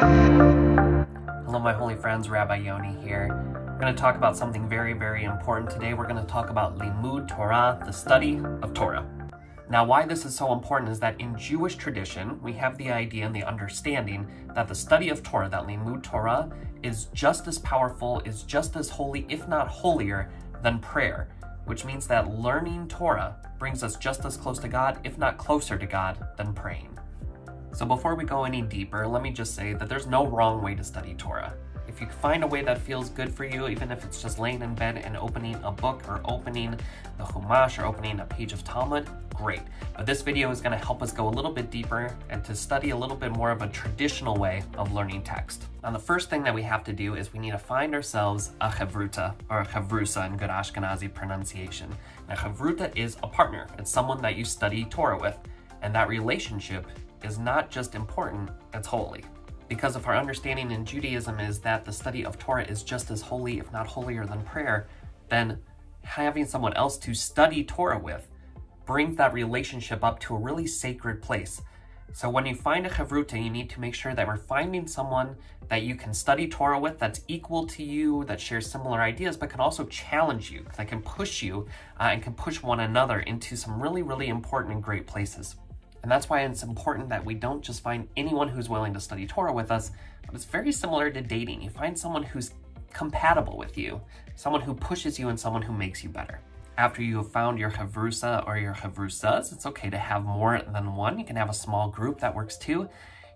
Hello my holy friends, Rabbi Yoni here. We're going to talk about something very, very important today. We're going to talk about Limmud Torah, the study of Torah. Now, why this is so important is that in Jewish tradition, we have the idea and the understanding that the study of Torah, that Limmud Torah, is just as powerful, is just as holy, if not holier, than prayer, which means that learning Torah brings us just as close to God, if not closer to God, than praying. So before we go any deeper, let me just say that there's no wrong way to study Torah. If you find a way that feels good for you, even if it's just laying in bed and opening a book or opening the Chumash or opening a page of Talmud, great. But this video is going to help us go a little bit deeper and to study a little bit more of a traditional way of learning text. Now, the first thing that we have to do is we need to find ourselves a Ravuta, or a Chavrusa in good Ashkenazi pronunciation. Now, Ravuta is a partner. It's someone that you study Torah with, and that relationship is not just important, it's holy. Because if our understanding in Judaism is that the study of Torah is just as holy, if not holier than prayer, then having someone else to study Torah with brings that relationship up to a really sacred place. So when you find a Chavruta, you need to make sure that we're finding someone that you can study Torah with that's equal to you, that shares similar ideas, but can also challenge you, that can push you and can push one another into some really, really important and great places. And that's why it's important that we don't just find anyone who's willing to study Torah with us, but it's very similar to dating. You find someone who's compatible with you, someone who pushes you and someone who makes you better. After you have found your Chavrusa or your Chavrusas, it's okay to have more than one. You can have a small group, that works too.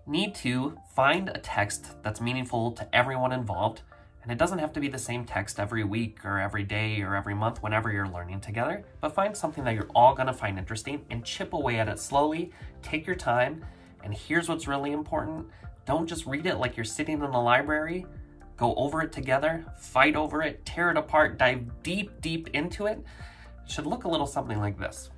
You need to find a text that's meaningful to everyone involved. And it doesn't have to be the same text every week or every day or every month whenever you're learning together, but find something that you're all going to find interesting and chip away at it slowly. Take your time. And here's what's really important. Don't just read it like you're sitting in the library. Go over it together, fight over it, tear it apart, dive deep, deep into it. It should look a little something like this.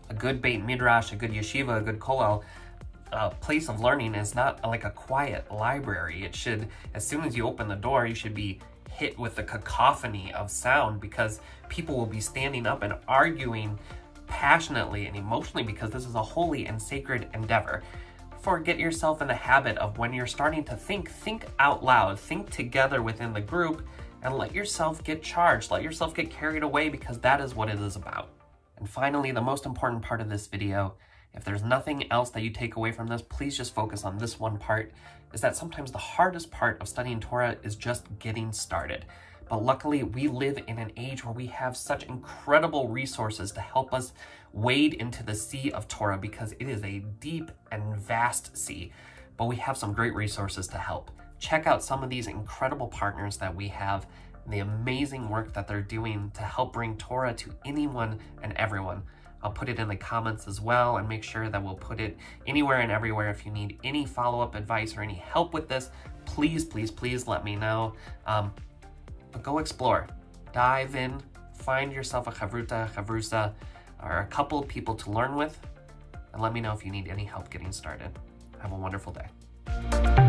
A good Beit Midrash, a good yeshiva, a good kollel, place of learning is not like a quiet library. It should, as soon as you open the door, you should be hit with the cacophony of sound, because people will be standing up and arguing passionately and emotionally, because this is a holy and sacred endeavor. Therefore, get yourself in the habit of, when you're starting to think out loud, think together within the group, and let yourself get charged, let yourself get carried away, because that is what it is about. And finally, the most important part of this video, if there's nothing else that you take away from this, please just focus on this one part, is that sometimes the hardest part of studying Torah is just getting started. But luckily, we live in an age where we have such incredible resources to help us wade into the sea of Torah, because it is a deep and vast sea. But we have some great resources to help. Check out some of these incredible partners that we have, and the amazing work that they're doing to help bring Torah to anyone and everyone. I'll put it in the comments as well, and make sure that we'll put it anywhere and everywhere. If you need any follow-up advice or any help with this, please, please, please let me know. But go explore, dive in, find yourself a Chavruta, Chavrusa, or a couple of people to learn with, and let me know if you need any help getting started. Have a wonderful day.